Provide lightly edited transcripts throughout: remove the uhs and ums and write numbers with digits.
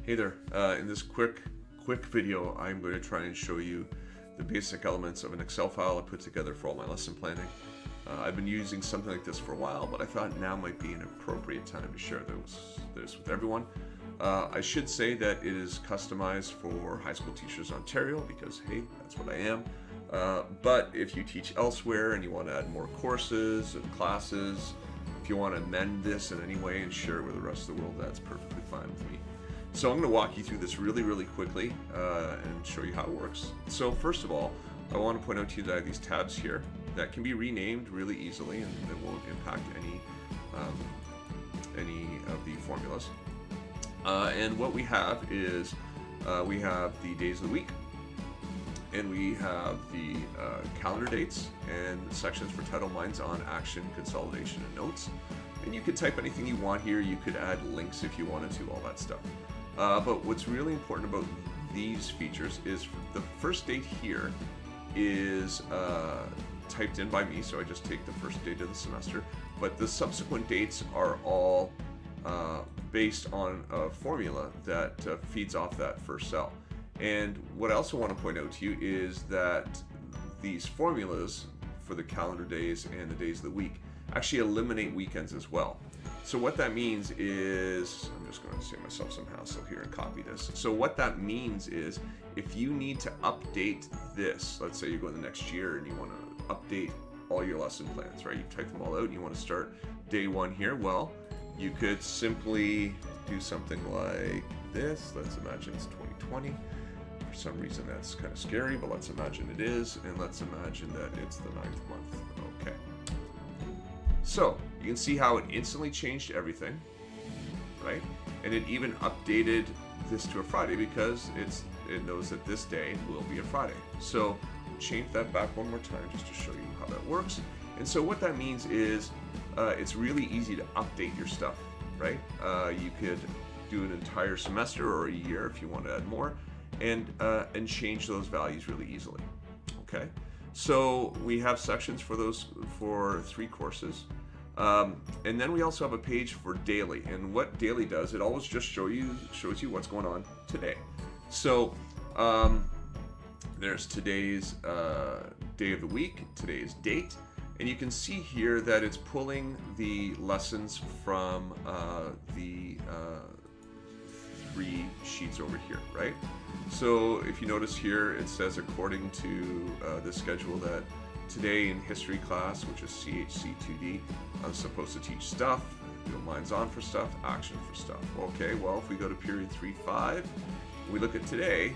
Hey there, in this quick video, I'm going to try and show you the basic elements of an Excel file I put together for all my lesson planning. I've been using something like this for a while, but I thought now might be an appropriate time to share this with everyone. I should say that it is customized for High School Teachers Ontario because, hey, that's what I am. But if you teach elsewhere and you want to add more courses and classes, if you want to amend this in any way and share it with the rest of the world, that's perfectly fine with me. So I'm going to walk you through this really quickly and show you how it works. So first of all, I want to point out to you that I have these tabs here that can be renamed really easily and that won't impact any of the formulas. And what we have is we have the days of the week, and we have the calendar dates and sections for title. Mine's on action, consolidation, and notes. And you could type anything you want here. You could add links if you wanted to, all that stuff. But what's really important about these features is the first date here is typed in by me, so I just take the first date of the semester. But the subsequent dates are all based on a formula that feeds off that first cell. And what I also want to point out to you is that these formulas for the calendar days and the days of the week actually eliminate weekends as well. So what that means is, I'm just going to save myself some hassle here and copy this. So what that means is if you need to update this, let's say you go in the next year and you want to update all your lesson plans, right? You type them all out and you want to start day one here. Well, you could simply do something like this. Let's imagine it's 2020. For some reason that's kind of scary, but let's imagine it is, and let's imagine that it's the 9th month. Okay. So you can see how it instantly changed everything, right? And it even updated this to a Friday because it knows that this day will be a Friday. So change that back one more time just to show you how that works. And so what that means is it's really easy to update your stuff, right? You could do an entire semester or a year if you want to add more, and change those values really easily. Okay, so we have sections for those for 3 courses, and then we also have a page for daily. And what daily does, it always just shows you what's going on today. So there's today's day of the week, today's date, and you can see here that it's pulling the lessons from the 3 sheets over here, right? So if you notice here, it says according to the schedule that today in history class, which is CHC2D, I'm supposed to teach stuff, mine's on for stuff, action for stuff. Okay, well, if we go to period 3-5, we look at today,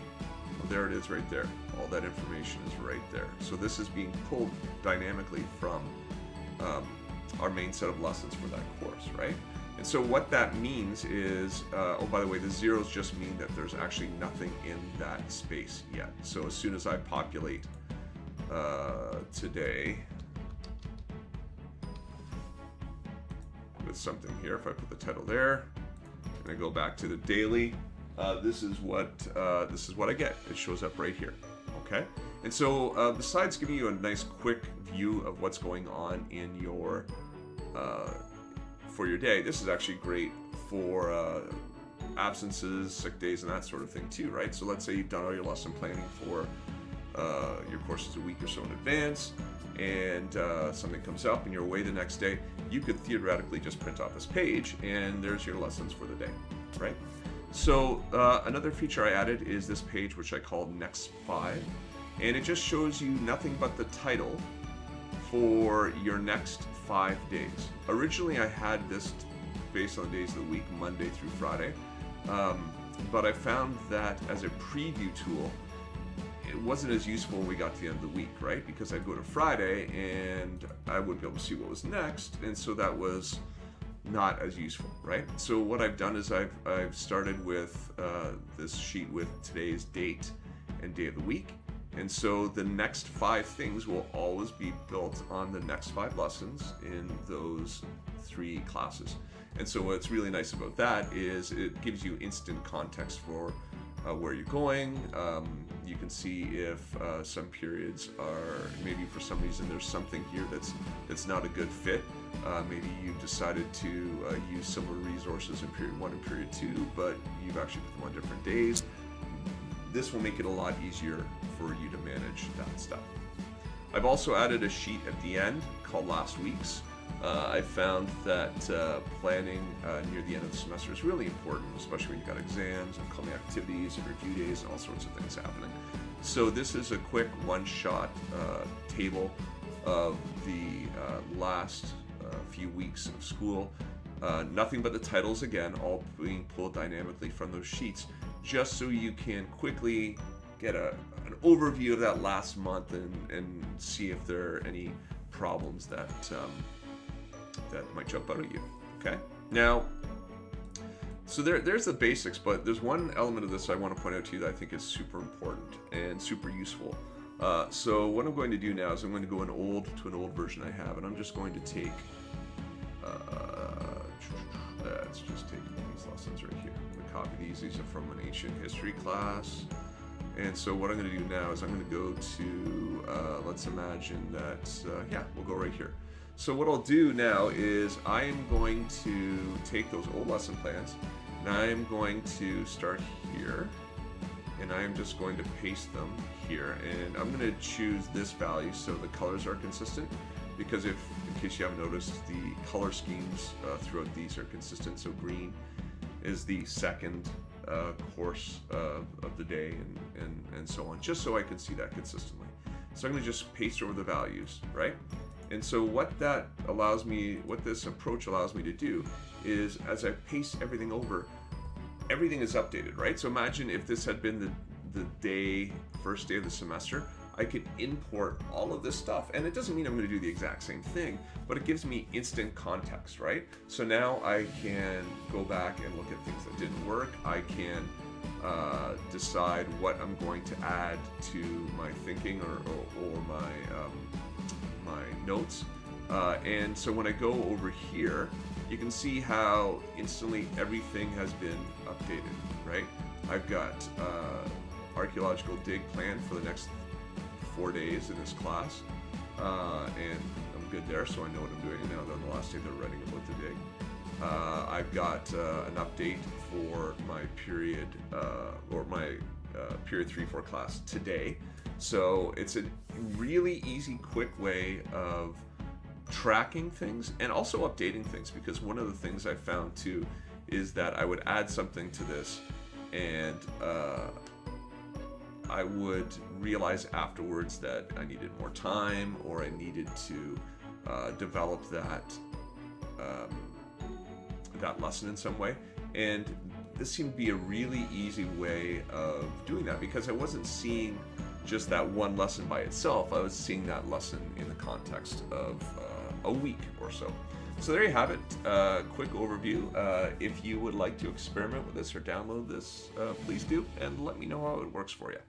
well, there it is right there. All that information is right there. So this is being pulled dynamically from our main set of lessons for that course, right? And so what that means is, oh, by the way, the zeros just mean that there's actually nothing in that space yet. So as soon as I populate today with something here, if I put the title there, and I go back to the daily, this is what I get. It shows up right here. Okay, and so besides giving you a nice quick view of what's going on in your for your day, this is actually great for absences, sick days, and that sort of thing too, right? So let's say you've done all your lesson planning for your courses a week or so in advance, and something comes up and you're away the next day, you could theoretically just print off this page and there's your lessons for the day, right? So another feature I added is this page, which I call Next 5, and it just shows you nothing but the title for your next 5 days. Originally I had this based on days of the week, Monday through Friday, but I found that as a preview tool, it wasn't as useful when we got to the end of the week, right? Because I'd go to Friday and I wouldn't be able to see what was next, and so that was not as useful, right? So what I've done is I've started with this sheet with today's date and day of the week, and so the next 5 things will always be built on the next 5 lessons in those 3 classes. And so what's really nice about that is it gives you instant context for where you're going. You can see if some periods are, maybe for some reason there's something here that's not a good fit. Maybe you've decided to use similar resources in period 1 and period 2, but you've actually put them on different days. This will make it a lot easier for you to manage that stuff. I've also added a sheet at the end called Last Week's. I found that planning near the end of the semester is really important, especially when you've got exams and coming activities and review days and all sorts of things happening. So this is a quick one-shot table of the last few weeks of school. Nothing but the titles, again, all being pulled dynamically from those sheets, just so you can quickly get an overview of that last month and see if there are any problems that might jump out at you. Okay, now, so there's the basics, but there's one element of this I want to point out to you that I think is super important and super useful. So what I'm going to do now is I'm going to go to an old version I have, and I'm just going to take let's just take these lessons right here. I'm going to copy these. These are from an ancient history class. And so what I'm going to do now is I'm going to go to, let's imagine that, yeah, we'll go right here. So what I'll do now is I am going to take those old lesson plans, and I am going to start here, and I am just going to paste them here, and I'm going to choose this value so the colors are consistent, because in case you haven't noticed, the color schemes throughout these are consistent. So green is the second course of the day, and so on, just so I can see that consistently. So I'm going to just paste over the values, right? And so what this approach allows me to do is, as I paste everything over, everything is updated, right? So imagine if this had been the first day of the semester, I could import all of this stuff, and it doesn't mean I'm going to do the exact same thing, but it gives me instant context, right? So now I can go back and look at things that didn't work. I can decide what I'm going to add to my thinking or my notes. And so when I go over here, you can see how instantly everything has been updated, right? I've got archaeological dig planned for the next 4 days in this class, and I'm good there, so I know what I'm doing now. On the last day they're writing about the dig. I've got an update for my period period 3-4 class today. So it's a really easy, quick way of tracking things and also updating things, because one of the things I found too is that I would add something to this, and I would realize afterwards that I needed more time, or I needed to develop that lesson in some way. And this seemed to be a really easy way of doing that, because I wasn't seeing just that one lesson by itself. I was seeing that lesson in the context of a week or so. So there you have it, quick overview. If you would like to experiment with this or download this, please do, and let me know how it works for you.